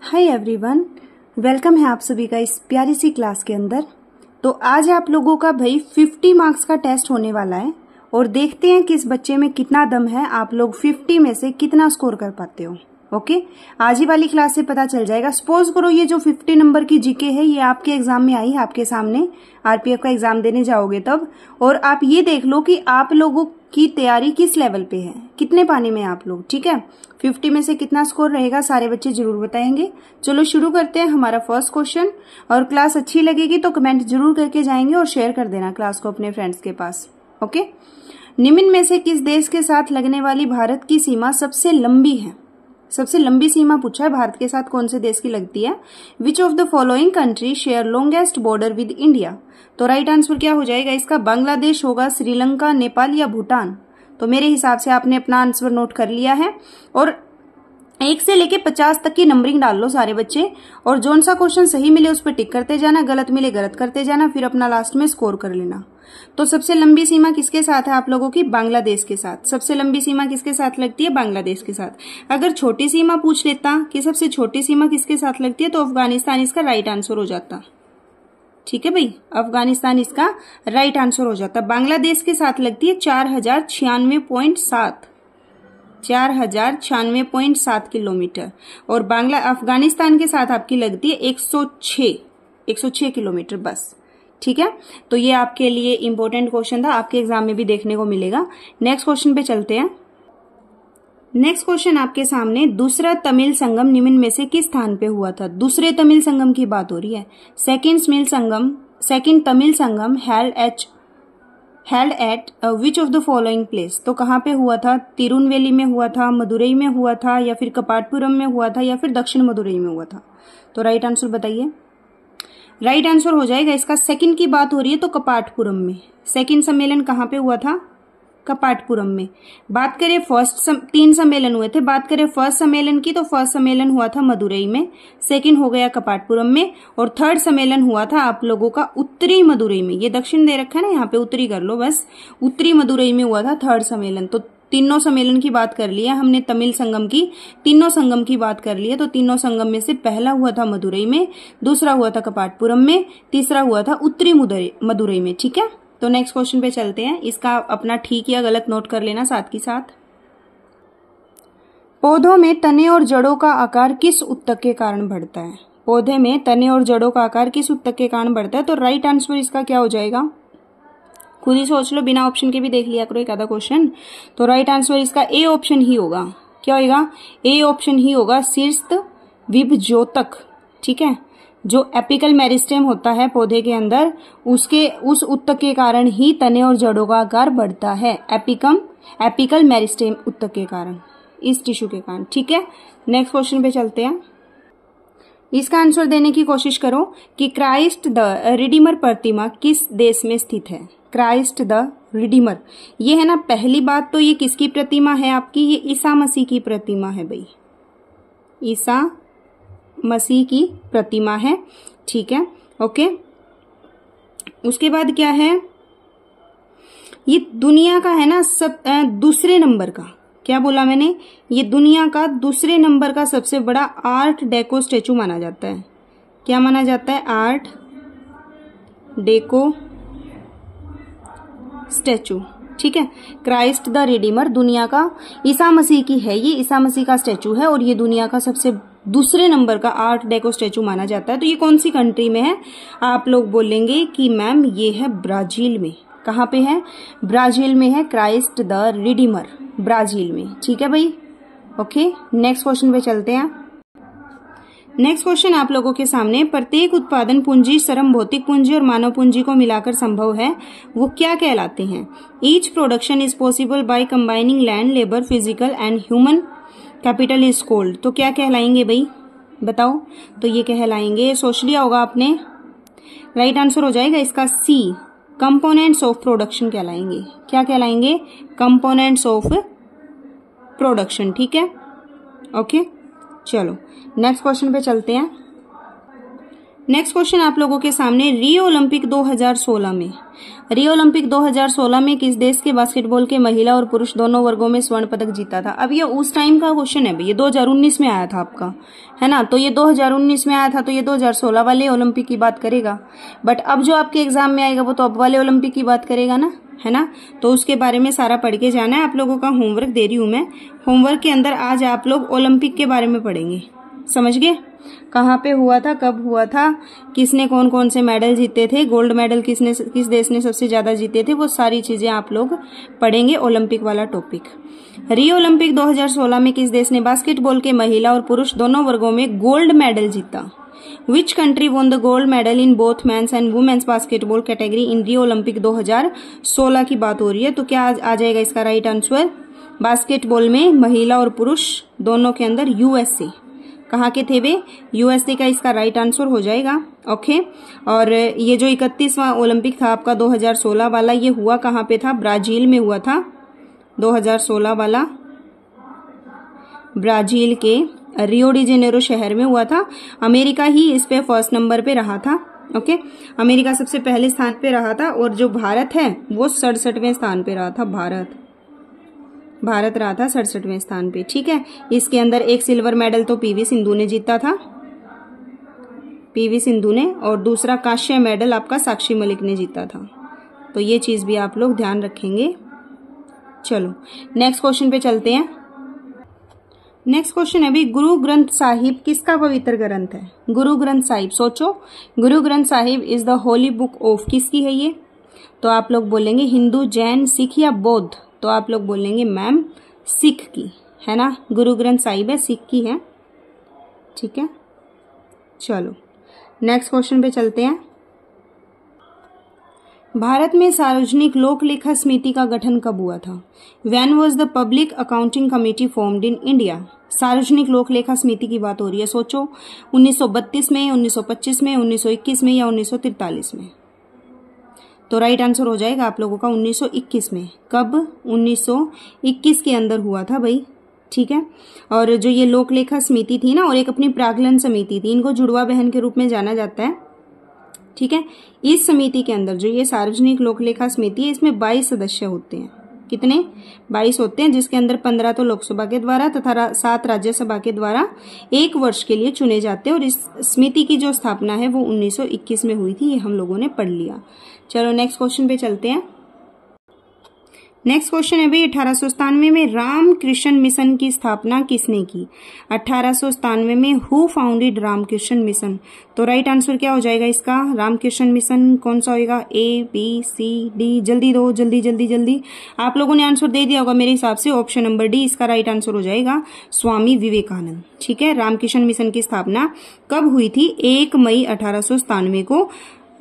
Hi everyone, welcome है आप सभी का इस प्यारी सी क्लास के अंदर। तो आज आप लोगों का भाई 50 मार्क्स का टेस्ट होने वाला है और देखते हैं कि इस बच्चे में कितना दम है, आप लोग 50 में से कितना स्कोर कर पाते हो। ओके, आज ही वाली क्लास से पता चल जाएगा। सपोज करो ये जो 50 नंबर की जीके है ये आपके एग्जाम में आई है, आपके सामने आरपीएफ का एग्जाम देने जाओगे तब, और आप ये देख लो कि आप लोगों की तैयारी किस लेवल पे है, कितने पानी में आप लोग। ठीक है, 50 में से कितना स्कोर रहेगा सारे बच्चे जरूर बताएंगे। चलो शुरू करते हैं हमारा फर्स्ट क्वेश्चन। और क्लास अच्छी लगेगी तो कमेंट जरूर करके जाएंगे और शेयर कर देना क्लास को अपने फ्रेंड्स के पास। ओके, निम्न में से किस देश के साथ लगने वाली भारत की सीमा सबसे लंबी है? सबसे लंबी सीमा पूछा है, भारत के साथ कौन से देश की लगती है? विच of the following country share longest border with India? तो राइट आंसर क्या हो जाएगा इसका? बांग्लादेश होगा, श्रीलंका, नेपाल या भूटान? तो मेरे हिसाब से आपने अपना आंसर नोट कर लिया है और 1 से लेके 50 तक की नंबरिंग डाल लो सारे बच्चे, और जोन सा क्वेश्चन सही मिले उस पर टिक करते जाना, गलत मिले गलत करते जाना, फिर अपना लास्ट में स्कोर कर लेना। तो सबसे लंबी सीमा किसके साथ है आप लोगों की? बांग्लादेश के साथ। सबसे लंबी सीमा किसके साथ लगती है? बांग्लादेश के साथ। अगर छोटी सीमा पूछ लेता कि सबसे छोटी सीमा किसके साथ लगती है, तो अफगानिस्तान इसका राइट आंसर हो जाता। ठीक है भाई, अफगानिस्तान इसका राइट आंसर हो जाता। बांग्लादेश के साथ लगती है 4096.7 4096.7 किलोमीटर, और अफगानिस्तान के साथ आपकी लगती है 106 किलोमीटर बस। ठीक है, तो ये आपके लिए इंपॉर्टेंट क्वेश्चन था, आपके एग्जाम में भी देखने को मिलेगा। नेक्स्ट क्वेश्चन पे चलते हैं। नेक्स्ट क्वेश्चन आपके सामने, दूसरा तमिल संगम निम्न में से किस स्थान पे हुआ था? दूसरे तमिल संगम की बात हो रही है। Second Tamil Sangam held at which of the following place? तो कहाँ पे हुआ था? तिरुनवेली में हुआ था, मदुरई में हुआ था, या फिर कपाटपुरम में हुआ था, या फिर दक्षिण मदुरई में हुआ था? तो राइट आंसर बताइए। राइट आंसर हो जाएगा इसका, सेकंड की बात हो रही है तो कपाटपुरम में। सेकंड सम्मेलन कहाँ पे हुआ था? कपाटपुरम में। बात करें तीन सम्मेलन हुए थे, बात करें फर्स्ट सम्मेलन की तो फर्स्ट सम्मेलन हुआ था मदुरई में, सेकंड हो गया कपाटपुरम में, और थर्ड सम्मेलन हुआ था आप लोगों का उत्तरी मदुरई में। ये दक्षिण दे रखा है ना, यहाँ पे उत्तरी कर लो बस, उत्तरी मदुरई में हुआ था थर्ड सम्मेलन। तो तीनों सम्मेलन की बात कर लिया हमने, तमिल संगम की तीनों संगम की बात कर ली है। तो तीनों संगम में से पहला हुआ था मदुरई में, दूसरा हुआ था कपाटपुरम में, तीसरा हुआ था उत्तरी मदुरई में। ठीक है, तो नेक्स्ट क्वेश्चन पे चलते हैं। इसका अपना ठीक या गलत नोट कर लेना साथ ही साथ। पौधों में तने और जड़ों का आकार किस ऊतक के कारण बढ़ता है? पौधे में तने और जड़ों का आकार किस ऊतक के कारण बढ़ता है? तो राइट आंसर इसका क्या हो जाएगा? खुद ही सोच लो, बिना ऑप्शन के भी देख लिया करो एक आधा क्वेश्चन। तो राइट आंसर इसका ए ऑप्शन ही होगा। क्या होगा? ए ऑप्शन ही होगा, शीर्ष विभज्योतक। ठीक है, जो एपिकल मेरिस्टेम होता है पौधे के अंदर, उस ऊतक के कारण ही तने और जड़ों का आकार बढ़ता है। एपिकल मेरिस्टेम ऊतक के कारण, इस टिश्यू के कारण। ठीक है, नेक्स्ट क्वेश्चन पे चलते हैं। इसका आंसर देने की कोशिश करो कि क्राइस्ट द रिडीमर प्रतिमा किस देश में स्थित है? क्राइस्ट द रिडीमर, ये है ना, पहली बात तो ये किसकी प्रतिमा है आपकी? ये ईसा मसीह की प्रतिमा है भाई, ईसा मसीह की प्रतिमा है। ठीक है, ओके। उसके बाद क्या है, ये दुनिया का है ना सब दूसरे नंबर का, क्या बोला मैंने? ये दुनिया का दूसरे नंबर का सबसे बड़ा आर्ट डेको स्टेचू माना जाता है। क्या माना जाता है? Art deco statue. ठीक है, क्राइस्ट द रिडीमर दुनिया का, ईसा मसीह की है, ये ईसा मसीह का स्टेचू है और ये दुनिया का सबसे दूसरे नंबर का आर्ट डेको स्टेचू माना जाता है। तो ये कौन सी कंट्री में है? आप लोग बोलेंगे कि मैम ये है ब्राजील में। कहाँ पे है? ब्राजील में है, क्राइस्ट द रिडीमर ब्राजील में। ठीक है भाई, ओके। नेक्स्ट क्वेश्चन पे चलते हैं। नेक्स्ट क्वेश्चन आप लोगों के सामने, प्रत्येक उत्पादन पूंजी श्रम भौतिक पूंजी और मानव पूंजी को मिलाकर संभव है, वो क्या कहलाते हैं? Each production is possible by combining land, labour, physical and human capital is called. तो क्या कहलाएंगे भाई, बताओ? तो ये कहलाएंगे, सोच लिया होगा आपने, राइट आंसर हो जाएगा इसका सी, कंपोनेंट्स ऑफ प्रोडक्शन कहलाएंगे। क्या कहलाएंगे? Components of production. ठीक है, ओके। चलो नेक्स्ट क्वेश्चन पे चलते हैं। नेक्स्ट क्वेश्चन आप लोगों के सामने, रियो ओलंपिक 2016 में, रियो ओलंपिक 2016 में किस देश के बास्केटबॉल के महिला और पुरुष दोनों वर्गों में स्वर्ण पदक जीता था? अब ये उस टाइम का क्वेश्चन है भाई, ये 2019 में आया था आपका, है ना, तो ये 2019 में आया था, तो ये 2016 वाले ओलंपिक की बात करेगा। बट अब जो आपके एग्जाम में आएगा वो तो अब वाले ओलंपिक की बात करेगा ना, है ना, तो उसके बारे में सारा पढ़ के जाना है। आप लोगों का होमवर्क दे रही हूं मैं, होमवर्क के अंदर आज आप लोग ओलंपिक के बारे में पढ़ेंगे, समझ गए? कहाँ पे हुआ था, कब हुआ था, किसने कौन कौन से मेडल जीते थे, गोल्ड मेडल किस देश ने सबसे ज्यादा जीते थे, वो सारी चीजें आप लोग पढ़ेंगे, ओलंपिक वाला टॉपिक। रियो ओलंपिक 2016 में किस देश ने बास्केटबॉल के महिला और पुरुष दोनों वर्गों में गोल्ड मेडल जीता? Which country won the gold medal in both men's and women's basketball category in Rio Olympic 2016 की बात हो रही है, तो क्या आ जाएगा इसका राइट आंसर? बास्केटबॉल में महिला और पुरुष दोनों के अंदर यूएसए। कहाँ के थे वे? यूएसए का इसका राइट आंसर हो जाएगा। ओके, और ये जो 31वां ओलंपिक था आपका 2016 वाला, ये हुआ कहाँ पे था? ब्राजील में हुआ था। 2016 वाला ब्राजील के रियो डी जेनेरो शहर में हुआ था। अमेरिका ही इस पे फर्स्ट नंबर पे रहा था। ओके, अमेरिका सबसे पहले स्थान पे रहा था, और जो भारत है वो 67वें स्थान पे रहा था। भारत रहा था 67वें स्थान पे, ठीक है। इसके अंदर एक सिल्वर मेडल तो पीवी सिंधु ने जीता था, पीवी सिंधु ने, और दूसरा कांस्य मेडल आपका साक्षी मलिक ने जीता था। तो ये चीज भी आप लोग ध्यान रखेंगे। चलो नेक्स्ट क्वेश्चन पे चलते हैं। नेक्स्ट क्वेश्चन है भी, गुरु ग्रंथ साहिब किसका पवित्र ग्रंथ है? गुरु ग्रंथ साहिब, सोचो, Guru Granth Sahib is the Holi book of, किसकी है ये? तो आप लोग बोलेंगे हिंदू, जैन, सिख या बौद्ध? तो आप लोग बोलेंगे मैम सिख की, है ना, गुरु ग्रंथ साहिब है, सिख की है, ठीक है। चलो नेक्स्ट क्वेश्चन पे चलते हैं। भारत में सार्वजनिक लोक लेखा समिति का गठन कब हुआ था? When was the public accounting committee formed in India? सार्वजनिक लोक लेखा समिति की बात हो रही है, सोचो, 1932 में, 1925 में, 1921 में या 1943 में? तो राइट आंसर हो जाएगा आप लोगों का 1921 में। कब? 1921 के अंदर हुआ था भाई, ठीक है। और जो ये लोक लेखा समिति थी ना, और एक अपनी प्रागलन समिति थी, इनको जुड़वा बहन के रूप में जाना जाता है, ठीक है। इस समिति के अंदर जो ये सार्वजनिक लोक लेखा समिति है, इसमें 22 सदस्य होते हैं। कितने? 22 होते हैं, जिसके अंदर 15 तो लोकसभा के द्वारा तथा 7 राज्यसभा के द्वारा 1 वर्ष के लिए चुने जाते हैं। और इस समिति की जो स्थापना है वो 1921 में हुई थी, ये हम लोगों ने पढ़ लिया। चलो नेक्स्ट क्वेश्चन पे चलते हैं। नेक्स्ट क्वेश्चन है भाई, 1897 में रामकृष्ण मिशन की स्थापना किसने की? 1897 में हु फाउंडेड रामकृष्ण मिशन? तो राइट आंसर क्या हो जाएगा इसका? रामकृष्ण मिशन कौन सा होएगा? A, B, C, D? जल्दी दो, जल्दी जल्दी जल्दी। आप लोगों ने आंसर दे दिया होगा मेरे हिसाब से, ऑप्शन नंबर डी इसका राइट आंसर हो जाएगा, स्वामी विवेकानंद, ठीक है। रामकृष्ण मिशन की स्थापना कब हुई थी? 1 मई 1897 को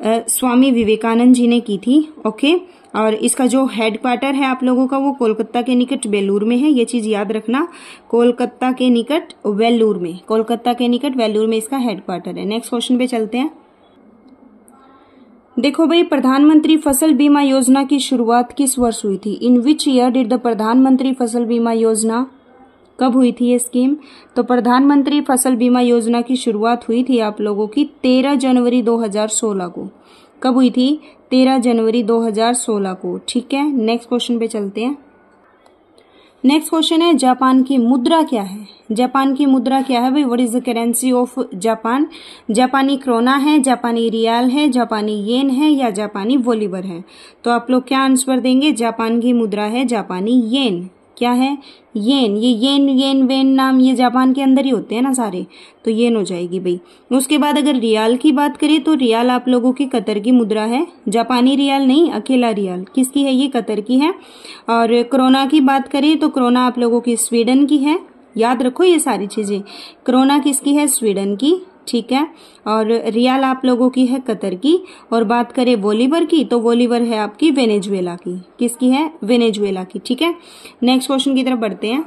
स्वामी विवेकानंद जी ने की थी। ओके, और इसका जो हेडक्वार्टर है आप लोगों का वो कोलकाता के निकट वेल्लूर में है, ये चीज याद रखना, कोलकाता के निकट वेल्लूर में, कोलकाता के निकट वेल्लूर में इसका हेडक्वार्टर है। नेक्स्ट क्वेश्चन पे चलते हैं। देखो भाई, प्रधानमंत्री फसल बीमा योजना की शुरुआत किस वर्ष हुई थी? In which year did the प्रधानमंत्री फसल बीमा योजना, कब हुई थी ये स्कीम? तो प्रधानमंत्री फसल बीमा योजना की शुरुआत हुई थी आप लोगों की 13 जनवरी 2016 को। कब हुई थी? 13 जनवरी 2016 को, ठीक है। नेक्स्ट क्वेश्चन पे चलते हैं। नेक्स्ट क्वेश्चन है, जापान की मुद्रा क्या है? जापान की मुद्रा क्या है भाई? What is the currency of Japan? जापानी क्रोना है, जापानी रियाल है, जापानी येन है या जापानी बोलीवर है? तो आप लोग क्या आंसर देंगे? जापान की मुद्रा है जापानी येन। क्या है? येन। ये येन, येन, वेन नाम ये जापान के अंदर ही होते हैं ना सारे, तो येन हो जाएगी भाई। उसके बाद अगर रियाल की बात करें तो रियाल आप लोगों की कतर की मुद्रा है, जापानी रियाल नहीं, अकेला रियाल किसकी है? ये कतर की है। और क्रोना की बात करें तो क्रोना आप लोगों की स्वीडन की है, याद रखो ये सारी चीजें। क्रोना किसकी है? स्वीडन की, ठीक है। और रियाल आप लोगों की है कतर की। और बात करें बोलीवर की तो बोलीवर है आपकी वेनेजुएला की। किसकी है? वेनेजुएला की, ठीक है। नेक्स्ट क्वेश्चन की तरफ बढ़ते हैं।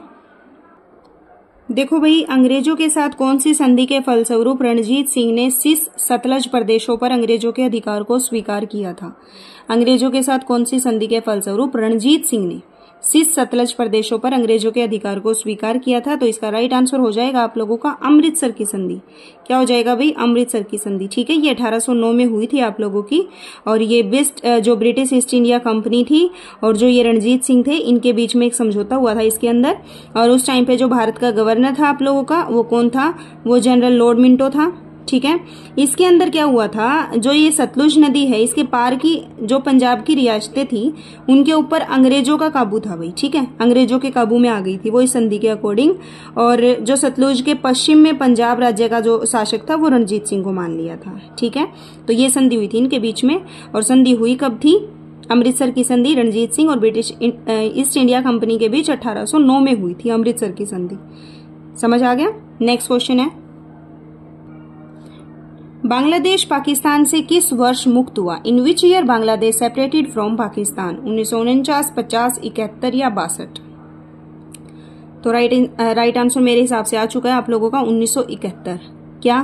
देखो भाई, अंग्रेजों के साथ कौन सी संधि के फलस्वरूप रणजीत सिंह ने सिस सतलज प्रदेशों पर अंग्रेजों के अधिकार को स्वीकार किया था? अंग्रेजों के साथ कौन सी संधि के फलस्वरूप रणजीत सिंह ने शीर्ष सतलज प्रदेशों पर अंग्रेजों के अधिकार को स्वीकार किया था। तो इसका राइट आंसर हो जाएगा आप लोगों का अमृतसर की संधि। क्या हो जाएगा भाई? अमृतसर की संधि। ठीक है, ये 1809 में हुई थी आप लोगों की। और ये जो ब्रिटिश ईस्ट इंडिया कंपनी थी और जो ये रणजीत सिंह थे, इनके बीच में एक समझौता हुआ था इसके अंदर। और उस टाइम पे जो भारत का गवर्नर था आप लोगों का, वो कौन था? वो जनरल लॉर्ड मिंटो था। ठीक है, इसके अंदर क्या हुआ था, जो ये सतलुज नदी है, इसके पार की जो पंजाब की रियासतें थी, उनके ऊपर अंग्रेजों का काबू था भाई। ठीक है, अंग्रेजों के काबू में आ गई थी वो इस संधि के अकॉर्डिंग। और जो सतलुज के पश्चिम में पंजाब राज्य का जो शासक था, वो रणजीत सिंह को मान लिया था। ठीक है, तो ये संधि हुई थी इनके बीच में। और संधि हुई कब थी? अमृतसर की संधि रणजीत सिंह और ब्रिटिश ईस्ट इंडिया कंपनी के बीच 1809 में हुई थी अमृतसर की संधि। समझ आ गया? नेक्स्ट क्वेश्चन है, बांग्लादेश पाकिस्तान से किस वर्ष मुक्त हुआ? In which year Bangladesh separated from Pakistan? 1949, 50, 71 या 62? तो राइट आंसर मेरे हिसाब से आ चुका है आप लोगों का 1971। क्या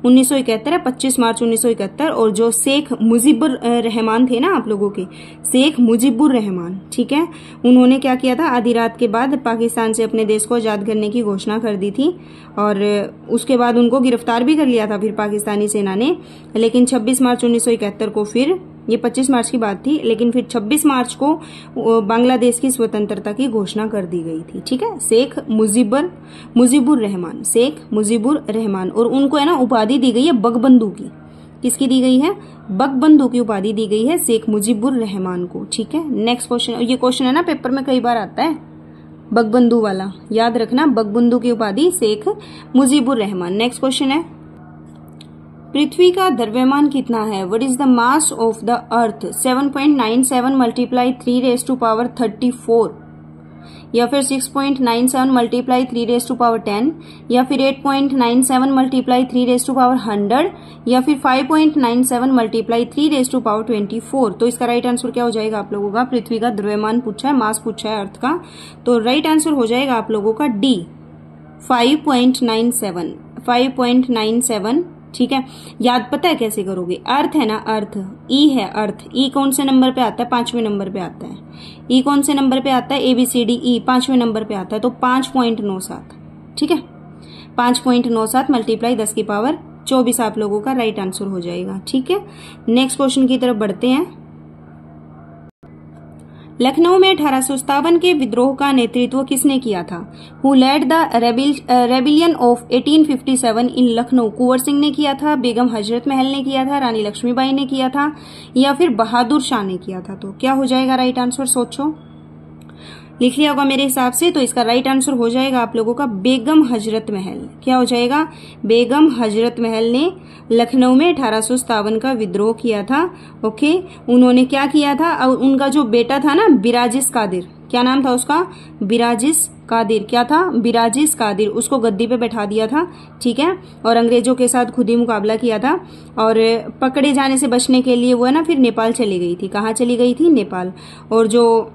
1971 है? 25 मार्च 1971। और जो शेख मुजीबुर रहमान थे ना आप लोगों के, शेख मुजीबुर रहमान, ठीक है, उन्होंने क्या किया था? आधी रात के बाद पाकिस्तान से अपने देश को आजाद करने की घोषणा कर दी थी। और उसके बाद उनको गिरफ्तार भी कर लिया था फिर पाकिस्तानी सेना ने। लेकिन 26 मार्च 1971 को फिर, ये 25 मार्च की बात थी, लेकिन फिर 26 मार्च को बांग्लादेश की स्वतंत्रता की घोषणा कर दी गई थी। ठीक है, शेख मुजीबुर रहमान, शेख मुजीबुर रहमान। और उनको है ना उपाधि दी गई है बगबंधु की। किसकी दी गई है? बगबंधु की उपाधि दी गई है शेख मुजीबुर रहमान को। ठीक है, नेक्स्ट क्वेश्चन। ये क्वेश्चन है ना पेपर में कई बार आता है, बगबंधु वाला, याद रखना, बगबंधु की उपाधि शेख मुजीबुर रहमान। नेक्स्ट क्वेश्चन है, पृथ्वी का द्रव्यमान कितना है? What is the mass of the earth? 7.97 multiply 3 raise to power 34, या फिर 6.97 मल्टीप्लाई 3 रेज टू पावर 10, या फिर 8.97 मल्टीप्लाई 3 रेज टू पावर 100, या फिर 5.97 मल्टीप्लाई 3 रेज टू पावर 24? तो इसका राइट आंसर क्या हो जाएगा आप लोगों का? पृथ्वी का द्रव्यमान पूछा है, मास पूछा है अर्थ का, तो राइट आंसर हो जाएगा आप लोगों का डी, 5.97। ठीक है, याद पता है कैसे करोगे? अर्थ है ना, अर्थ, ई है अर्थ। ई कौन से नंबर पे आता है? 5वें नंबर पे आता है। ई कौन से नंबर पे आता है? ABCD ई 5वें नंबर पे आता है, तो 5.97। ठीक है, 5.97 मल्टीप्लाई 10 की पावर 24 आप लोगों का राइट आंसर हो जाएगा। ठीक है, नेक्स्ट क्वेश्चन की तरफ बढ़ते हैं। लखनऊ में 1857 के विद्रोह का नेतृत्व किसने किया था? Who led the rebellion of 1857 in Lucknow? Kunwar Singh ने किया था, बेगम हजरत महल ने किया था, रानी लक्ष्मीबाई ने किया था, या फिर बहादुर शाह ने किया था? तो क्या हो जाएगा राइट आंसर? सोचो, लिख लिया होगा मेरे हिसाब से। तो इसका राइट आंसर हो जाएगा आप लोगों का बेगम हजरत महल। क्या हो जाएगा? बेगम हजरत महल ने लखनऊ में 1857 का विद्रोह किया था। ओके, उन्होंने क्या किया था? और उनका जो बेटा था ना बिराजिस कादिर, क्या नाम था उसका? बिराजिस कादिर। क्या था? बिराजिस कादिर। उसको गद्दी पे बैठा दिया था। ठीक है, और अंग्रेजों के साथ खुद ही मुकाबला किया था। और पकड़े जाने से बचने के लिए वो है ना फिर नेपाल चली गई थी। कहाँ चली गई थी? नेपाल। और जो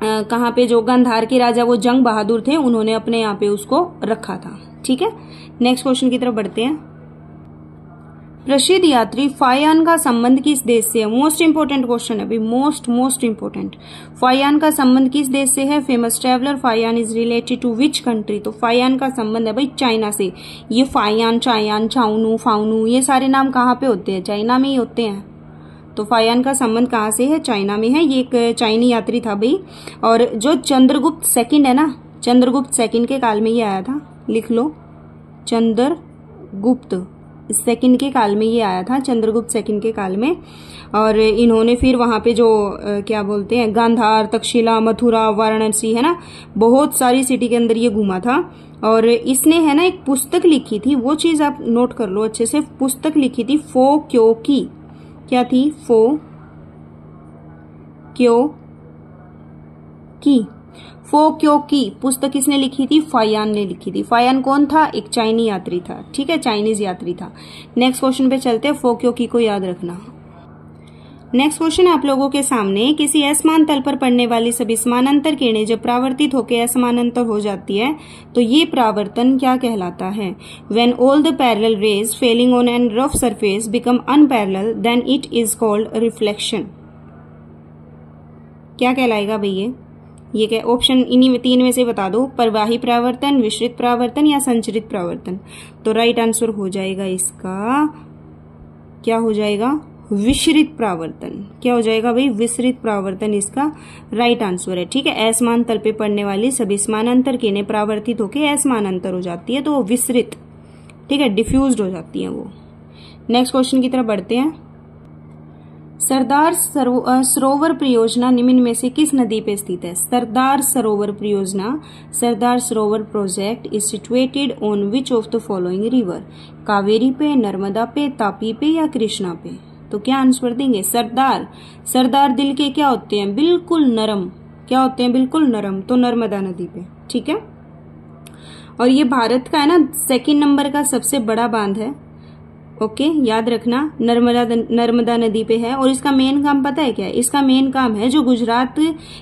कहाँ पे जो गांधार के राजा वो जंग बहादुर थे, उन्होंने अपने यहाँ पे उसको रखा था। ठीक है, नेक्स्ट क्वेश्चन की तरफ बढ़ते हैं। प्रसिद्ध यात्री फायान का संबंध किस देश से है? मोस्ट इंपोर्टेंट क्वेश्चन है भाई, मोस्ट इंपोर्टेंट। फायान का संबंध किस देश से है? Famous traveller Fahien is related to which country? तो फायान का संबंध है भाई चाइना से। ये फायान, चायान, चाउनू, फाउनू, ये सारे नाम कहाँ पे होते हैं? चाइना में ही होते हैं। तो फायान का संबंध कहाँ से है? चाइना में है। ये एक चाइनी यात्री था भाई। और जो चंद्रगुप्त सेकंड है ना, चंद्रगुप्त सेकंड के काल में ये आया था, लिख लो, चंद्रगुप्त सेकंड के काल में ये आया था, चंद्रगुप्त सेकंड के काल में। और इन्होंने फिर वहां पे जो क्या बोलते हैं, गांधार, तक्षशिला, मथुरा, वाराणसी, है ना, बहुत सारी सिटी के अंदर ये घूमा था। और इसने है ना एक पुस्तक लिखी थी, वो चीज आप नोट कर लो अच्छे से। पुस्तक लिखी थी फो क्यों की। क्या थी? फो क्यों की। फो क्यों की पुस्तक किसने लिखी थी? फायान ने लिखी थी। फायान कौन था? एक चाइनी यात्री था। ठीक है, चाइनीज यात्री था। नेक्स्ट क्वेश्चन पे चलते हैं। फो क्यों की को याद रखना। नेक्स्ट क्वेश्चन आप लोगों के सामने, किसी असमान तल पर पड़ने वाली सभी समानांतर किरणें जब परावर्तित होकर असमानांतर हो जाती है तो ये परावर्तन क्या कहलाता है? When all the parallel rays falling on an rough surface become unparallel, then it is called reflection. क्या कहलाएगा भाई ये? ये क्या ऑप्शन इन्हीं में 3 में से बता दो, प्रवाही परावर्तन, विसरित परावर्तन या संचरित परावर्तन। तो राइट आंसर हो जाएगा इसका, क्या हो जाएगा, विसरित परावर्तन। क्या हो जाएगा भाई, विसरित परावर्तन इसका राइट आंसर है। ठीक है, असमान तल पे पड़ने वाली सभी समानांतर किरणें परावर्तित होकर असमानांतर हो जाती है, तो वो विसरित, ठीक है, डिफ्यूज्ड हो जाती है वो। नेक्स्ट क्वेश्चन की तरफ बढ़ते हैं। सरदार सरोवर परियोजना निम्न में से किस नदी पे स्थित है? सरदार सरोवर परियोजना, Sardar Sarovar project is situated on which of the following river? Kaveri पे, नर्मदा पे, तापी पे या कृष्णा पे? तो क्या आंसर देंगे? सरदार, सरदार दिल के क्या होते हैं, बिल्कुल नरम, क्या होते हैं, बिल्कुल नरम, तो नर्मदा नदी पे। ठीक है, और ये भारत का है ना 2nd नंबर का सबसे बड़ा बांध है। ओके, याद रखना, नर्मदा नदी पे है। और इसका मेन काम पता है क्या है? इसका मेन काम है जो गुजरात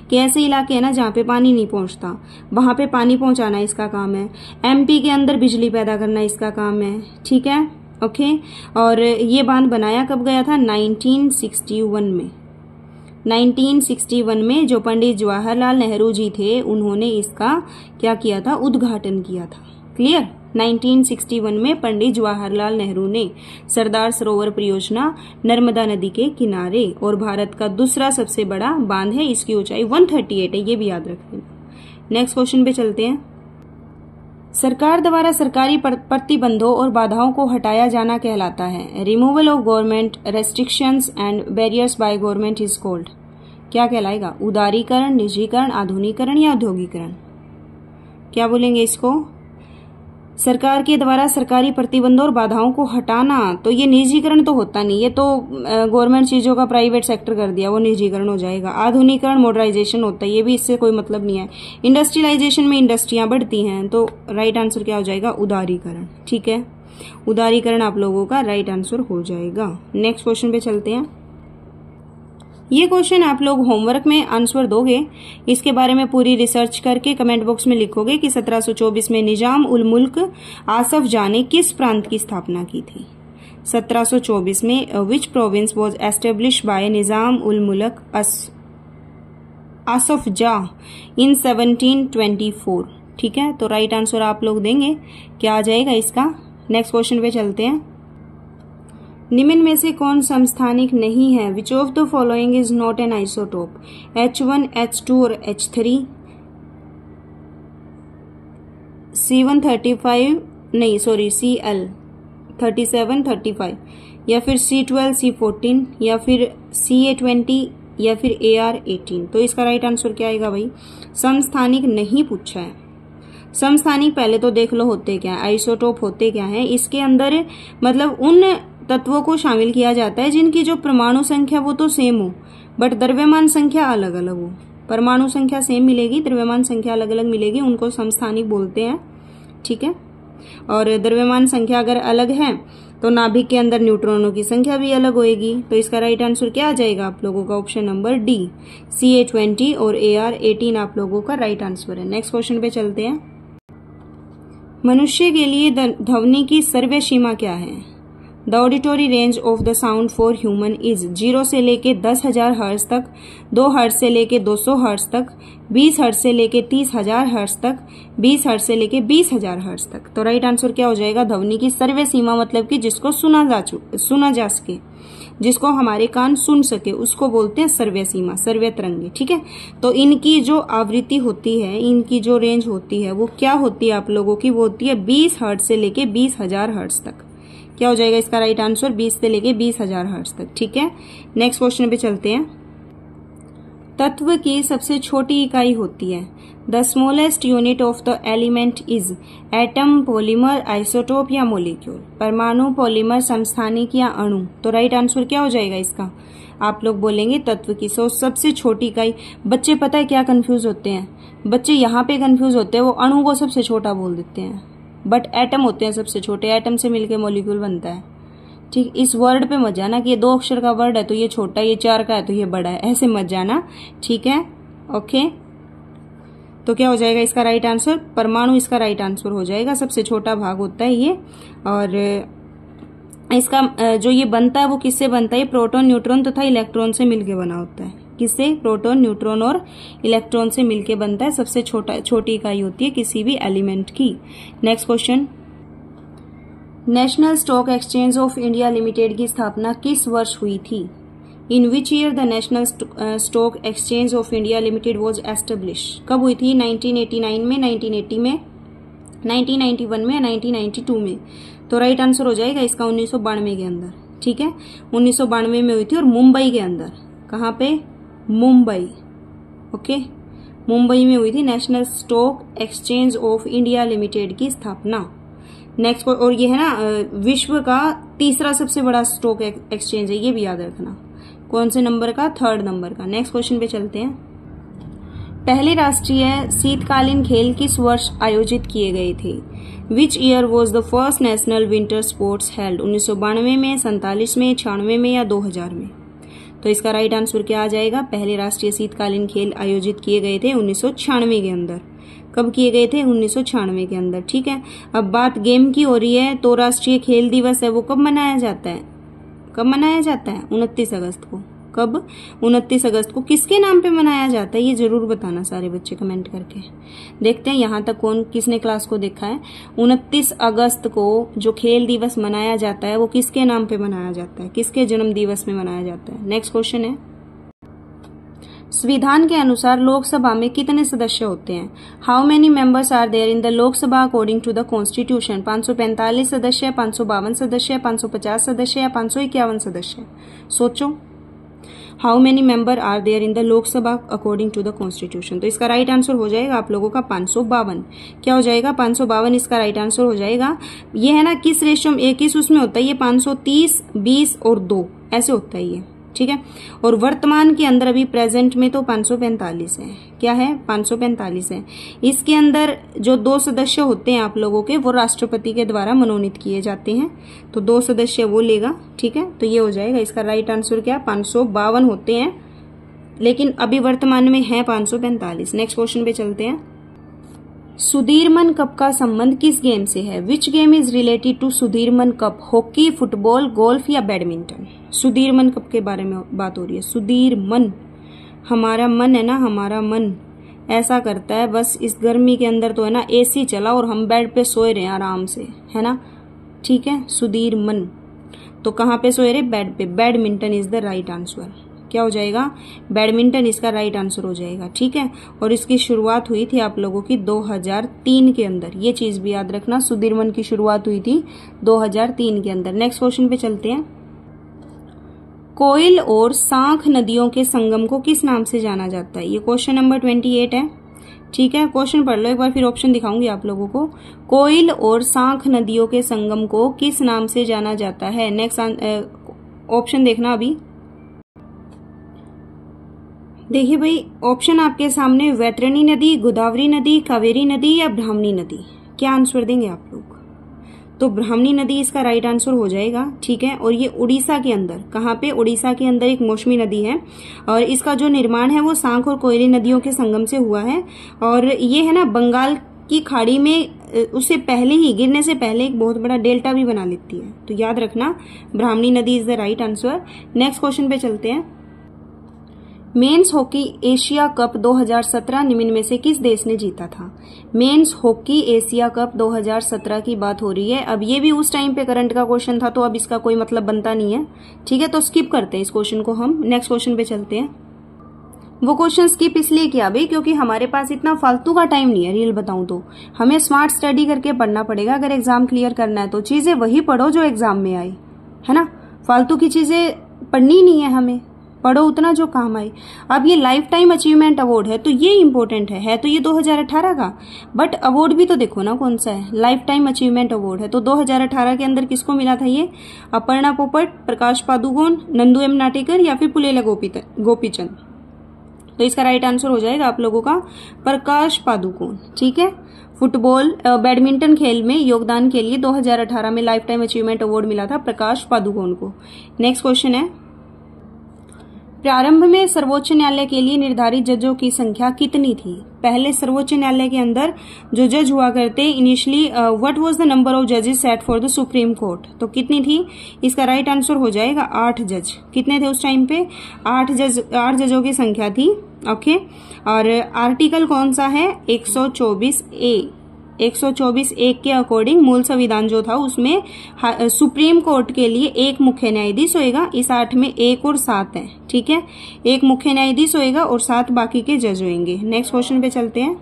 के ऐसे इलाके हैं ना जहाँ पे पानी नहीं पहुंचता, वहां पे पानी पहुंचाना इसका काम है। एमपी के अंदर बिजली पैदा करना इसका काम है। ठीक है, ओके। और ये बांध बनाया कब गया था? 1961 में। 1961 में जो पंडित जवाहरलाल नेहरू जी थे उन्होंने इसका क्या किया था? उद्घाटन किया था। क्लियर? 1961 में पंडित जवाहरलाल नेहरू ने सरदार सरोवर परियोजना नर्मदा नदी के किनारे, और भारत का दूसरा सबसे बड़ा बांध है, इसकी ऊंचाई 138 है, ये भी याद रखना। नेक्स्ट क्वेश्चन पे चलते हैं। सरकार द्वारा सरकारी प्रतिबंधों और बाधाओं को हटाया जाना कहलाता है। Removal of government restrictions and barriers by government is called. क्या कहलाएगा? उदारीकरण, निजीकरण, आधुनिकीकरण या औद्योगिकरण? क्या बोलेंगे इसको? सरकार के द्वारा सरकारी प्रतिबंधों और बाधाओं को हटाना, तो ये निजीकरण तो होता नहीं, ये तो गवर्नमेंट चीजों का प्राइवेट सेक्टर कर दिया, वो निजीकरण हो जाएगा। आधुनिकीकरण मॉडर्नाइजेशन होता है, ये भी इससे कोई मतलब नहीं है। इंडस्ट्रियलाइजेशन में इंडस्ट्रियां बढ़ती हैं, तो राइट आंसर क्या हो जाएगा? उदारीकरण। ठीक है, उदारीकरण आप लोगों का राइट आंसर हो जाएगा। नेक्स्ट क्वेश्चन पे चलते हैं। ये क्वेश्चन आप लोग होमवर्क में आंसर दोगे, इसके बारे में पूरी रिसर्च करके कमेंट बॉक्स में लिखोगे कि 1724 में निजाम उल मुल्क आसफ जाह ने किस प्रांत की स्थापना की थी? 1724 में which province was established by Nizam ul Mulk Asaf जाह इन 1724? ठीक है, तो राइट आंसर आप लोग देंगे, क्या आ जाएगा इसका? नेक्स्ट क्वेश्चन पे चलते हैं। निम्न में से कौन समस्थानिक नहीं है? विच of the following is not an isotope? H1, H2 और H3, C135 नहीं सॉरी Cl 37 35, या फिर C12 C14, या फिर Ca20 या फिर Ar18। तो इसका राइट आंसर क्या आएगा भाई? समस्थानिक नहीं पूछा है। समस्थानिक पहले तो देख लो होते क्या है, आइसोटोप होते क्या है। इसके अंदर मतलब उन तत्वों को शामिल किया जाता है जिनकी जो परमाणु संख्या वो तो सेम हो, बट द्रव्यमान संख्या अलग अलग हो। परमाणु संख्या सेम मिलेगी, द्रव्यमान संख्या अलग अलग मिलेगी, उनको समस्थानिक बोलते हैं। ठीक है, और द्रव्यमान संख्या अगर अलग है तो नाभिक के अंदर न्यूट्रॉनों की संख्या भी अलग होगी। तो इसका राइट आंसर क्या आ जाएगा आप लोगों का? ऑप्शन नंबर डी, Ca20 और Ar18 आप लोगों का राइट आंसर है। नेक्स्ट क्वेश्चन पे चलते हैं। मनुष्य के लिए ध्वनि की सर्वश्रेष्ठ सीमा क्या है? The auditory range of the sound for human is 0 से लेके 10,000 हर्ट्ज तक, 2 हर्ट्ज से लेके 200 हर्ट्ज तक, 20 हर्ट्ज से लेके 30,000 हर्ट्ज तक, 20 हर्ट्ज से लेके 20,000 हर्ट्ज तक। तो राइट आंसर क्या हो जाएगा? ध्वनि की सर्वश्रेष्ठ सीमा मतलब कि जिसको सुना जा सके, जिसको हमारे कान सुन सके, उसको बोलते हैं सर्वश्रेष्ठ सीमा, सर्वश्रेष्ठ तरंगे। ठीक है, तो इनकी जो आवृत्ति होती है, इनकी जो रेंज होती है वो क्या होती है आप लोगों की? वो होती है 20 हर्ट्ज से लेके 20,000 हर्ट्ज तक। क्या हो जाएगा इसका राइट आंसर? 20 से लेके 20,000 हर्ट्ज तक। ठीक है, नेक्स्ट क्वेश्चन पे चलते हैं। तत्व की सबसे छोटी इकाई होती है। The smallest unit of the element is atom, polymer, isotope या मोलिक्यूल? परमाणु, पॉलीमर, समस्थानिक या अणु? तो राइट आंसर क्या हो जाएगा इसका? आप लोग बोलेंगे तत्व की सबसे छोटी इकाई। बच्चे पता है क्या कंफ्यूज होते हैं? बच्चे यहाँ पे कंफ्यूज होते हैं, वो अणु को सबसे छोटा बोल देते हैं, बट एटम होते हैं सबसे छोटे। एटम से मिलके मॉलिक्यूल बनता है। ठीक, इस वर्ड पे मत जाना कि ये 2 अक्षर का वर्ड है तो ये छोटा, ये 4 का है तो ये बड़ा है, ऐसे मत जाना। ठीक है, ओके। तो क्या हो जाएगा इसका राइट आंसर? परमाणु इसका राइट आंसर हो जाएगा। सबसे छोटा भाग होता है ये, और इसका जो ये बनता है वो किससे बनता है? प्रोटॉन, न्यूट्रॉन तथा इलेक्ट्रॉन से मिलके बना होता है। किससे? प्रोटॉन, न्यूट्रॉन और इलेक्ट्रॉन से मिलकर बनता है। सबसे छोटी इकाई होती है किसी भी एलिमेंट की। Next question, National Stock Exchange of India Limited की स्थापना किस वर्ष हुई थी? In which year the National Stock Exchange of India Limited was establish? कब हुई थी? 1989 में, 1980 में, 1991 में या 1992 में? तो राइट आंसर हो जाएगा इसका 1992 के अंदर। ठीक है, 1992 में हुई थी और मुंबई के अंदर। कहाँ पे? मुंबई। ओके, मुंबई में हुई थी national Stock Exchange of India Limited की स्थापना। नेक्स्ट, और ये है ना विश्व का तीसरा सबसे बड़ा स्टॉक एक्सचेंज है, ये भी याद रखना। कौन से नंबर का? 3rd नंबर का। नेक्स्ट क्वेश्चन पे चलते हैं। पहले राष्ट्रीय शीतकालीन खेल किस वर्ष आयोजित किए गए थे? Which year was the first national winter sports held? 1992 में, 47 में, 96 में या 2000 में? तो इसका राइट आंसर क्या आ जाएगा? पहले राष्ट्रीय शीतकालीन खेल आयोजित किए गए थे 1996 के अंदर। कब किए गए थे? 1996 के अंदर। ठीक है, अब बात गेम की हो रही है, तो राष्ट्रीय खेल दिवस है वो कब मनाया जाता है? कब मनाया जाता है? 29 अगस्त को। कब? 29 अगस्त को। किसके नाम पे मनाया जाता है ये जरूर बताना सारे बच्चे कमेंट करके। देखते हैं यहाँ तक कौन किसने क्लास को देखा है। 29 अगस्त को जो खेल दिवस मनाया जाता है वो किसके नाम पे मनाया जाता है? किसके जन्म दिवस में मनाया जाता है? नेक्स्ट क्वेश्चन है, संविधान के अनुसार लोकसभा में कितने सदस्य होते हैं? How many members are there in the Lok Sabha according to the constitution? 545 सदस्य, 552 सदस्य, 550 सदस्य या 551 सदस्य? सोचो, how many member are there in the Lok Sabha according to the constitution? तो इसका राइट आंसर हो जाएगा आप लोगों का 552। क्या हो जाएगा? 552 इसका राइट आंसर हो जाएगा। ये है ना किस रेशियो में, किस उसमें होता है ये? 530, 20 और 2 ऐसे होता है ये। ठीक है, और वर्तमान के अंदर अभी प्रेजेंट में तो 545 है। क्या है? 545 है। इसके अंदर जो 2 सदस्य होते हैं आप लोगों के, वो राष्ट्रपति के द्वारा मनोनीत किए जाते हैं, तो 2 सदस्य वो लेगा। ठीक है, तो ये हो जाएगा इसका राइट आंसर क्या? 552 होते हैं, लेकिन अभी वर्तमान में है 545। नेक्स्ट क्वेश्चन पे चलते हैं। सुधीरमन कप का संबंध किस गेम से है? Which game is related to Sudirman cup? Hockey, football, golf या बैडमिंटन? सुधीरमन कप के बारे में बात हो रही है। सुधीरमन, हमारा मन है ना, हमारा मन ऐसा करता है, बस इस गर्मी के अंदर तो है ना एसी चला और हम बेड पे सोए रहे आराम से, है ना। ठीक है, सुधीरमन, तो कहाँ पे सोए रहे? बेड पे। Badminton is the right answer. क्या हो जाएगा? बैडमिंटन इसका राइट आंसर हो जाएगा। ठीक है, और इसकी शुरुआत हुई थी आप लोगों की 2003 के अंदर, ये चीज भी याद रखना। सुधीरमन की शुरुआत हुई थी 2003 के अंदर। नेक्स्ट क्वेश्चन पे चलते हैं। कोयल और सांख नदियों के संगम को किस नाम से जाना जाता है? ये क्वेश्चन नंबर 28 है। ठीक है, क्वेश्चन पढ़ लो एक बार, फिर ऑप्शन दिखाऊंगी आप लोगों को। कोयल और सांख नदियों के संगम को किस नाम से जाना जाता है? नेक्स्ट ऑप्शन देखना अभी। देखिए भाई, ऑप्शन आपके सामने, वैतरणी नदी, गोदावरी नदी, कावेरी नदी या ब्राह्मणी नदी। क्या आंसर देंगे आप लोग? तो ब्राह्मणी नदी इसका राइट आंसर हो जाएगा। ठीक है, और ये उड़ीसा के अंदर, कहाँ पे? उड़ीसा के अंदर एक मौसमी नदी है, और इसका जो निर्माण है वो सांख और कोयली नदियों के संगम से हुआ है, और ये है ना बंगाल की खाड़ी में उससे पहले ही, गिरने से पहले एक बहुत बड़ा डेल्टा भी बना लेती है, तो याद रखना ब्राह्मणी नदी is the right answer. Next question पे चलते हैं। मेंस हॉकी एशिया कप 2017 निम्न में से किस देश ने जीता था? मेंस हॉकी एशिया कप 2017 की बात हो रही है। अब ये भी उस टाइम पे करंट का क्वेश्चन था, तो अब इसका कोई मतलब बनता नहीं है। ठीक है, तो स्किप करते हैं इस क्वेश्चन को हम। नेक्स्ट क्वेश्चन पे चलते हैं। वो क्वेश्चन स्किप इसलिए किया भाई क्योंकि हमारे पास इतना फालतू का टाइम नहीं है। रियल बताऊं तो हमें स्मार्ट स्टडी करके पढ़ना पड़ेगा अगर एग्जाम क्लियर करना है, तो चीजें वही पढ़ो जो एग्जाम में आई, है ना। फालतू की चीजें पढ़नी नहीं है, हमें पढ़ो उतना जो काम आए। अब ये लाइफ टाइम अचीवमेंट अवार्ड है, तो ये इंपॉर्टेंट है तो ये 2018 का, बट अवार्ड भी तो देखो ना कौन सा है, लाइफ टाइम अचीवमेंट अवार्ड है। तो 2018 के अंदर किसको मिला था ये? अपर्णा पोपट, प्रकाश पादुकोण, नंदू एम नाटेकर या फिर पुलेला गोपीचंद। तो इसका राइट आंसर हो जाएगा आप लोगों का प्रकाश पादुकोण। ठीक है, फुटबॉल बैडमिंटन खेल में योगदान के लिए 2018 में लाइफ टाइम अचीवमेंट अवार्ड मिला था प्रकाश पादुकोण को। नेक्स्ट क्वेश्चन है, प्रारंभ में सर्वोच्च न्यायालय के लिए निर्धारित जजों की संख्या कितनी थी? पहले सर्वोच्च न्यायालय के अंदर जो जज हुआ करते initially, what was the number of जजेस set for the Supreme Court? तो कितनी थी? इसका राइट आंसर हो जाएगा 8 जज। कितने थे उस टाइम पे? 8 जजों की संख्या थी। ओके, और आर्टिकल कौन सा है? 124A। 124A के अकॉर्डिंग मूल संविधान जो था उसमें सुप्रीम कोर्ट के लिए एक मुख्य न्यायाधीश होएगा। इस 8 में 1 और 7 है, ठीक है। एक मुख्य न्यायाधीश होएगा और 7 बाकी के जज होंगे। नेक्स्ट क्वेश्चन पे चलते हैं।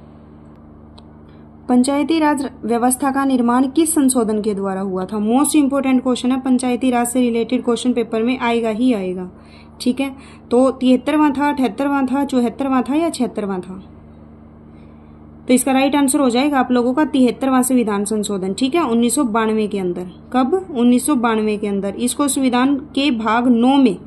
पंचायती राज व्यवस्था का निर्माण किस संशोधन के द्वारा हुआ था? मोस्ट इंपोर्टेंट क्वेश्चन है, पंचायती राज से रिलेटेड क्वेश्चन पेपर में आएगा ही आएगा, ठीक है। तो 73वां था, 78वां था, 74वां था या 76वां था? तो इसका राइट आंसर हो जाएगा आप लोगों का 73वां संविधान संशोधन, ठीक है, 1992 के अंदर। कब? 1992 के अंदर। इसको संविधान के भाग 9 में,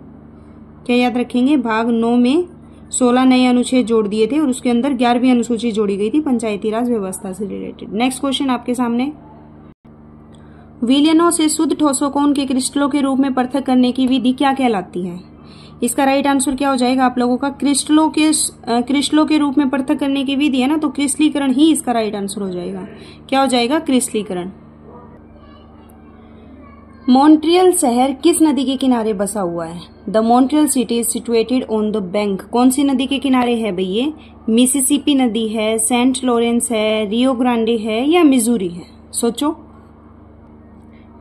क्या याद रखेंगे, भाग 9 में 16 नए अनुच्छेद जोड़ दिए थे और उसके अंदर 11वीं अनुसूची जोड़ी गई थी पंचायती राज व्यवस्था से रिलेटेड। नेक्स्ट क्वेश्चन आपके सामने, विलयनों से शुद्ध ठोसों को उनके क्रिस्टलों के रूप में पृथक करने की विधि क्या कहलाती है? इसका राइट आंसर क्या हो जाएगा आप लोगों का? क्रिस्टलों के रूप में पृथक करने की विधि है ना, तो क्रिस्टलीकरण ही इसका राइट आंसर हो जाएगा। क्या हो जाएगा? क्रिस्टलीकरण। मॉन्ट्रियल शहर किस नदी के किनारे बसा हुआ है? The Montreal city is situated on the bank. कौन सी नदी के किनारे है भाई ये? मिसिसिपी नदी है, सेंट लॉरेंस है, रियो ग्रांडे है या मिजूरी है? सोचो।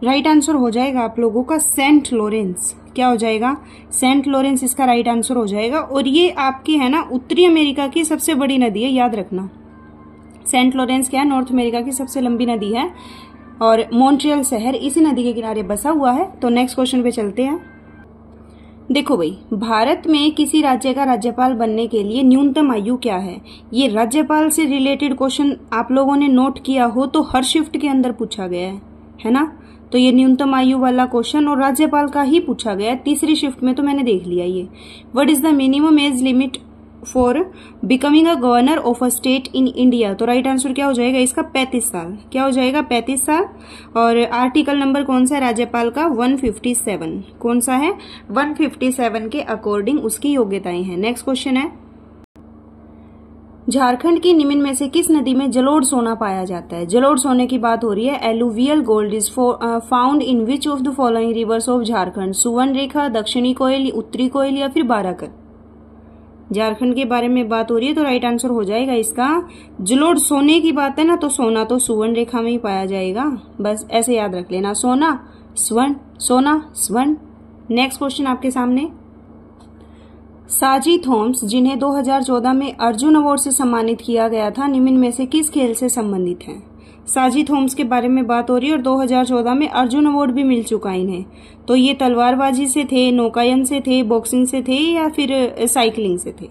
राइट आंसर हो जाएगा आप लोगों का सेंट लॉरेंस। क्या हो जाएगा? सेंट लॉरेंस इसका राइट आंसर हो जाएगा। और ये आपकी है ना उत्तरी अमेरिका की सबसे बड़ी नदी है, याद रखना। सेंट लॉरेंस क्या है? नॉर्थ अमेरिका की सबसे लंबी नदी है और मॉन्ट्रियल शहर इसी नदी के किनारे बसा हुआ है। तो नेक्स्ट क्वेश्चन पे चलते हैं। देखो भाई, भारत में किसी राज्य का राज्यपाल बनने के लिए न्यूनतम आयु क्या है? ये राज्यपाल से रिलेटेड क्वेश्चन आप लोगों ने नोट किया हो तो हर शिफ्ट के अंदर पूछा गया है ना। तो ये न्यूनतम आयु वाला क्वेश्चन और राज्यपाल का ही पूछा गया है। तीसरी शिफ्ट में तो मैंने देख लिया ये। What is the minimum age limit for becoming a governor of a state in India? तो राइट आंसर क्या हो जाएगा इसका? 35 साल। क्या हो जाएगा? 35 साल। और आर्टिकल नंबर कौन सा है राज्यपाल का? 157। कौन सा है? 157 के अकॉर्डिंग उसकी योग्यताएं हैं। नेक्स्ट क्वेश्चन है, झारखंड की निम्न में से किस नदी में जलोढ़ सोना पाया जाता है? जलोढ़ सोने की बात हो रही है। Alluvial gold is found in which of the following rivers of Jharkhand? Subarnarekha, दक्षिणी कोयल, उत्तरी कोयल या फिर बाराकर? झारखंड के बारे में बात हो रही है तो राइट आंसर हो जाएगा इसका जलोढ़। सोने की बात है ना, तो सोना तो सुवर्णरेखा में ही पाया जाएगा। बस ऐसे याद रख लेना, सोना स्वर्ण, सोना स्वर्ण। नेक्स्ट क्वेश्चन आपके सामने, साजी थॉम्स जिन्हें 2014 में अर्जुन अवार्ड से सम्मानित किया गया था, निम्न में से किस खेल से संबंधित हैं? साजी थॉम्स के बारे में बात हो रही है और 2014 में अर्जुन अवार्ड भी मिल चुका है इन्हें। तो ये तलवारबाजी से थे, नौकायन से थे, बॉक्सिंग से थे या फिर साइकिलिंग से थे?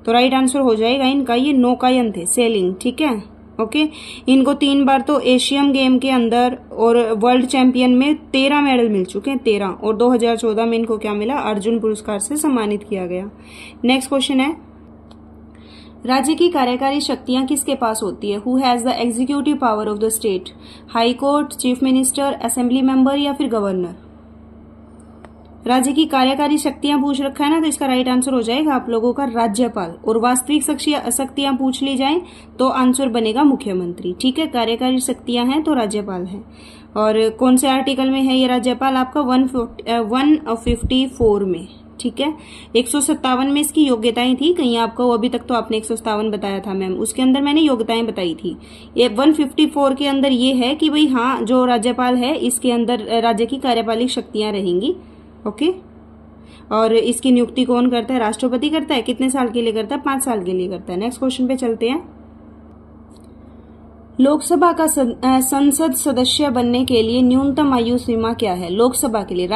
तो राइट आंसर हो जाएगा इनका ये नौकायन थे, सेलिंग, ठीक है। ओके, इनको 3 बार तो एशियन गेम के अंदर और वर्ल्ड चैंपियन में 13 मेडल मिल चुके हैं, 13। और 2014 में इनको क्या मिला? अर्जुन पुरस्कार से सम्मानित किया गया। नेक्स्ट क्वेश्चन है, राज्य की कार्यकारी शक्तियां किसके पास होती है? Who has the executive power of the state? High court, chief minister, assembly member या फिर गवर्नर? राज्य की कार्यकारी शक्तियां पूछ रखा है ना, तो इसका राइट आंसर हो जाएगा आप लोगों का राज्यपाल। और वास्तविक शक्तियां पूछ ली जाएं तो आंसर बनेगा मुख्यमंत्री, ठीक है। कार्यकारी शक्तियां हैं तो राज्यपाल है। और कौन से आर्टिकल में है ये राज्यपाल? आपका 154 में, ठीक है। 157 में इसकी योग्यताएं थी, कहीं आपको अभी तक तो आपने 157 बताया था मैम, उसके अंदर मैंने योग्यताएं बताई थी। ये 154 के अंदर ये है कि भाई हाँ, जो राज्यपाल है इसके अंदर राज्य की कार्यपालिक शक्तियां रहेंगी। ओके, और इसकी नियुक्ति कौन करता है? राष्ट्रपति करता है। कितने साल के लिए करता है? 5 साल के लिए करता है। नेक्स्ट क्वेश्चन पे चलते हैं, लोकसभा का संसद सदस्य बनने के लिए न्यूनतम आयु सीमा क्या है? लोकसभा के लिए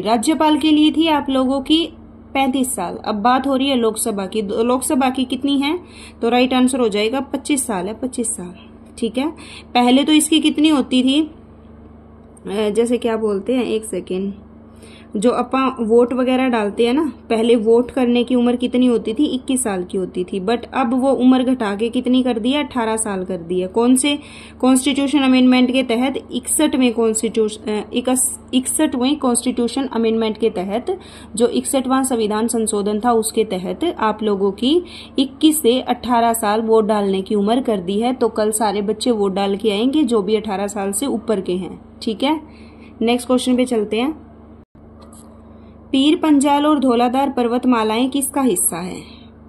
राज्यपाल के लिए थी आप लोगों की 35 साल। अब बात हो रही है लोकसभा की। लोकसभा की कितनी है? तो राइट आंसर हो जाएगा 25 साल है, 25 साल, ठीक है। पहले तो इसकी कितनी होती थी, जैसे क्या बोलते हैं, एक सेकेंड, जो अपन वोट वगैरह डालते हैं ना, पहले वोट करने की उम्र कितनी होती थी, 21 साल की होती थी, बट अब वो उम्र घटा के कितनी कर दी है, 18 साल कर दी है। कौन से कॉन्स्टिट्यूशन अमेंडमेंट के तहत, 61वें कॉन्स्टिट्यूशन अमेंडमेंट के तहत, जो 61वां संविधान संशोधन था उसके तहत आप लोगों की 21 से 18 साल वोट डालने की उम्र कर दी है। तो कल सारे बच्चे वोट डाल के आएंगे जो भी 18 साल से ऊपर के हैं, ठीक है। नेक्स्ट क्वेश्चन पे चलते हैं। पीर पंजाल और धौलाधार पर्वतमालाएं किसका हिस्सा है?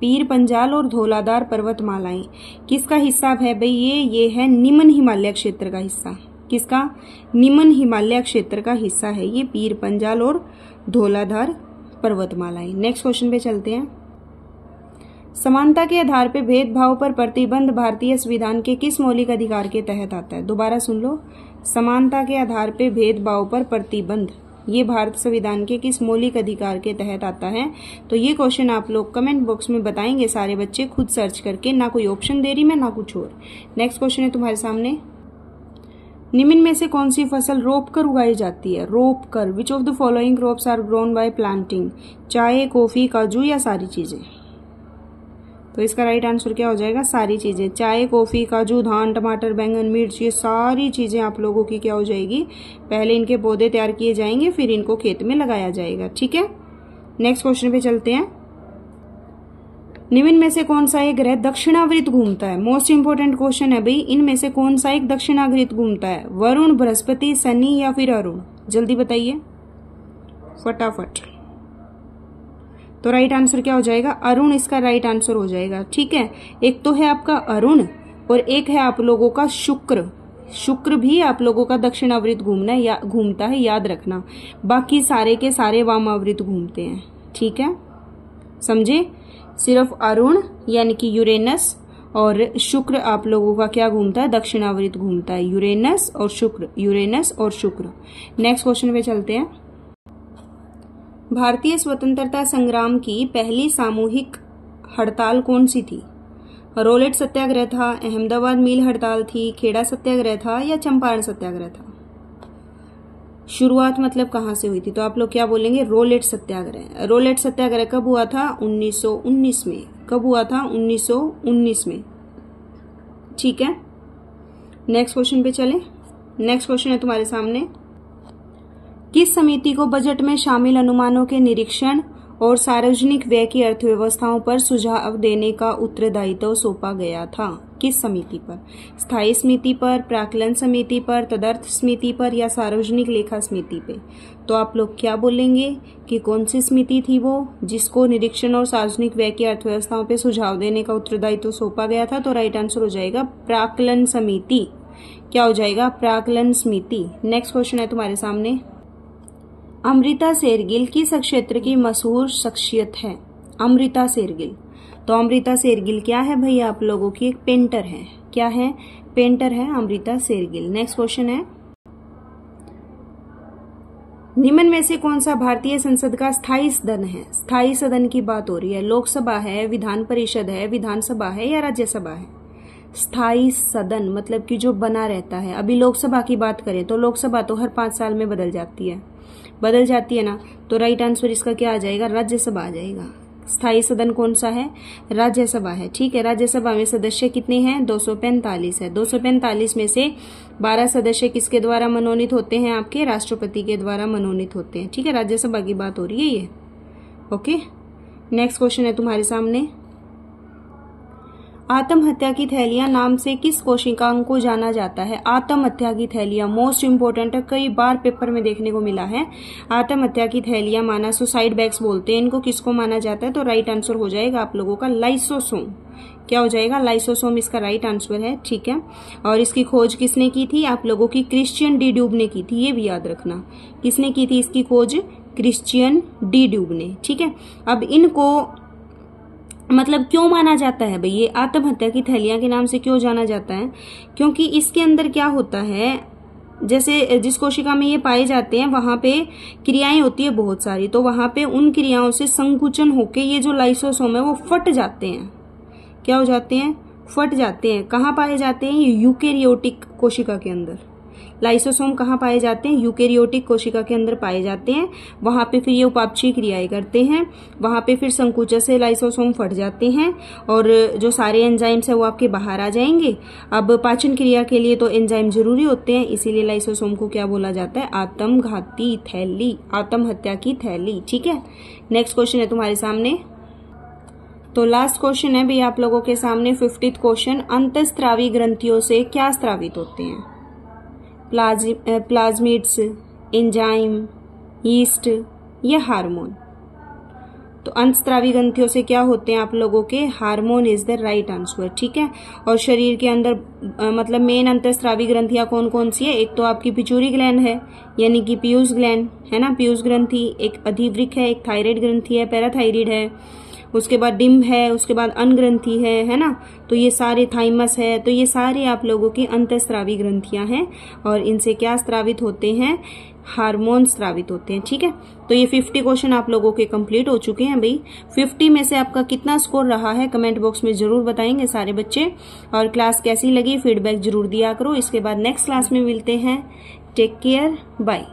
पीर पंजाल और धौलाधार पर्वतमालाएं किसका हिस्सा है भाई? ये है निम्न हिमालय क्षेत्र का हिस्सा। किसका? निम्न हिमालय क्षेत्र का हिस्सा है ये पीर पंजाल और धौलाधार पर्वतमालाएं। नेक्स्ट क्वेश्चन पे चलते हैं। समानता के आधार पर भेदभाव पर प्रतिबंध भारतीय संविधान के किस मौलिक अधिकार के तहत आता है? दोबारा सुन लो। समानता के आधार पर भेदभाव पर प्रतिबंध, ये भारत संविधान के किस मौलिक अधिकार के तहत आता है? तो ये क्वेश्चन आप लोग कमेंट बॉक्स में बताएंगे सारे बच्चे खुद सर्च करके, ना कोई ऑप्शन दे रही मैं ना कुछ और। नेक्स्ट क्वेश्चन है तुम्हारे सामने। निम्न में से कौन सी फसल रोप कर उगाई जाती है? रोप कर। Which of the following crops are grown by planting? चाय, कॉफी, काजू या सारी चीजें? तो इसका राइट आंसर क्या हो जाएगा? सारी चीजें। चाय, कॉफी, काजू, धान, टमाटर, बैंगन, मिर्च, ये सारी चीजें आप लोगों की क्या हो जाएगी? पहले इनके पौधे तैयार किए जाएंगे, फिर इनको खेत में लगाया जाएगा, ठीक है। नेक्स्ट क्वेश्चन पे चलते हैं। निम्न में से कौन सा एक ग्रह दक्षिणावृत घूमता है? मोस्ट इंपोर्टेंट क्वेश्चन है भाई। इनमें से कौन सा एक दक्षिणावृत घूमता है? वरुण, बृहस्पति, शनि या फिर अरुण? जल्दी बताइए फटाफट। तो राइट आंसर क्या हो जाएगा? अरुण इसका राइट आंसर हो जाएगा, ठीक है। एक तो है आपका अरुण और एक है आप लोगों का शुक्र। शुक्र भी आप लोगों का दक्षिणावृत घूमता है, याद रखना। बाकी सारे के सारे वामावृत घूमते हैं, ठीक है, समझे। सिर्फ अरुण यानी कि यूरेनस और शुक्र आप लोगों का क्या घूमता है? दक्षिणावृत घूमता है। यूरेनस और शुक्र, यूरेनस और शुक्र। नेक्स्ट क्वेश्चन पे चलते हैं। भारतीय स्वतंत्रता संग्राम की पहली सामूहिक हड़ताल कौन सी थी? रोलेट सत्याग्रह था, अहमदाबाद मिल हड़ताल थी, खेड़ा सत्याग्रह था या चंपारण सत्याग्रह था? शुरुआत मतलब कहां से हुई थी? तो आप लोग क्या बोलेंगे? रोलेट सत्याग्रह। रोलेट सत्याग्रह कब हुआ था? 1919 में। कब हुआ था? 1919 में, ठीक है। नेक्स्ट क्वेश्चन पे चले। नेक्स्ट क्वेश्चन है तुम्हारे सामने। किस समिति को बजट में शामिल अनुमानों के निरीक्षण और सार्वजनिक व्यय की अर्थव्यवस्थाओं पर सुझाव देने का उत्तरदायित्व सौंपा गया था? किस समिति पर? स्थायी समिति पर, प्राक्कलन समिति पर, तदर्थ समिति पर या सार्वजनिक लेखा समिति पे? तो आप लोग क्या बोलेंगे कि कौन सी समिति थी वो जिसको निरीक्षण और सार्वजनिक व्यय की अर्थव्यवस्थाओं पर सुझाव देने का उत्तरदायित्व सौंपा गया था? तो राइट आंसर हो जाएगा प्राक्कलन समिति। क्या हो जाएगा? प्राक्कलन समिति। नेक्स्ट क्वेश्चन है तुम्हारे सामने। अमृता शेरगिल किस क्षेत्र की मशहूर शख्सियत है? अमृता शेरगिल। तो अमृता शेरगिल क्या है भाई? आप लोगों की एक पेंटर है। क्या है? पेंटर है अमृता शेरगिल। नेक्स्ट क्वेश्चन है। निम्न में से कौन सा भारतीय संसद का स्थायी सदन है? स्थायी सदन की बात हो रही है। लोकसभा है, विधान परिषद है, विधानसभा है या राज्यसभा है? स्थायी सदन मतलब कि जो बना रहता है। अभी लोकसभा की बात करें तो लोकसभा तो हर 5 साल में बदल जाती है ना। तो राइट आंसर इसका क्या आ जाएगा? राज्यसभा आ जाएगा। स्थायी सदन कौन सा है? राज्यसभा है, ठीक है। राज्यसभा में सदस्य कितने हैं? 245 है। 245 में से 12 सदस्य किसके द्वारा मनोनीत होते हैं? आपके राष्ट्रपति के द्वारा मनोनीत होते हैं, ठीक है। राज्यसभा की बात हो रही है ये, ओके। नेक्स्ट क्वेश्चन है तुम्हारे सामने। आत्महत्या की थैलियां नाम से किस कोशिकांग को जाना जाता है? आत्महत्या की थैलियां मोस्ट इंपोर्टेंट है, कई बार पेपर में देखने को मिला है। आत्महत्या की थैलियां माना सुसाइड बैग्स बोलते हैं इनको। किसको माना जाता है? तो राइट आंसर हो जाएगा आप लोगों का लाइसोसोम। क्या हो जाएगा? लाइसोसोम इसका राइट आंसर है, ठीक है। और इसकी खोज किसने की थी? आप लोगों की क्रिश्चियन डी ड्यूब ने की थी, ये भी याद रखना। किसने की थी इसकी खोज? क्रिश्चियन डी ड्यूब ने, ठीक है। अब इनको मतलब क्यों माना जाता है भाई? ये आत्महत्या की थैलियां के नाम से क्यों जाना जाता है? क्योंकि इसके अंदर क्या होता है, जैसे जिस कोशिका में ये पाए जाते हैं वहां पे क्रियाएं होती है बहुत सारी, तो वहां पे उन क्रियाओं से संकुचन होके ये जो लाइसोसोम है वो फट जाते हैं। क्या हो जाते हैं? फट जाते हैं। कहाँ पाए जाते हैं? ये यूकेरियोटिक कोशिका के अंदर। लाइसोसोम कहाँ पाए जाते हैं? यूकेरियोटिक कोशिका के अंदर पाए जाते हैं। वहां पे फिर ये उपापचयी क्रियाएं करते हैं, वहां पे फिर संकुचन से लाइसोसोम फट जाते हैं और जो सारे एंजाइम्स है वो आपके बाहर आ जाएंगे। अब पाचन क्रिया के लिए तो एंजाइम जरूरी होते हैं, इसीलिए लाइसोसोम को क्या बोला जाता है? आत्मघाती थैली, आत्महत्या की थैली। ठीक है, नेक्स्ट क्वेश्चन है तुम्हारे सामने। तो लास्ट क्वेश्चन है भी आप लोगों के सामने 50th क्वेश्चन। अंतःस्रावी ग्रंथियों से क्या स्रावित होते हैं? प्लाज्मिड्स, एंजाइम, यीस्ट या हार्मोन? तो अंतःस्रावी ग्रंथियों से क्या होते हैं आप लोगों के? Hormone is the right answer. ठीक है, और शरीर के अंदर मतलब मेन अंतःस्रावी ग्रंथियां कौन कौन सी है? एक तो आपकी पिट्यूटरी ग्लैंड है, यानी कि पीयूष ग्लैंड है ना, पीयूष ग्रंथि, एक अधिवृक्क है, एक थायराइड ग्रंथि है, पैराथायराइड है, उसके बाद डिम्ब है, उसके बाद अन्न ग्रंथि है ना। तो ये सारे, थाइमस है, तो ये सारे आप लोगों की अंतःस्रावी ग्रंथियां हैं और इनसे क्या स्रावित होते हैं? हार्मोन स्रावित होते हैं। ठीक है, तो ये 50 क्वेश्चन आप लोगों के कंप्लीट हो चुके हैं भाई। 50 में से आपका कितना स्कोर रहा है कमेंट बॉक्स में जरूर बताएंगे सारे बच्चे। और क्लास कैसी लगी फीडबैक जरूर दिया करो। इसके बाद नेक्स्ट क्लास में मिलते हैं। Take care, bye.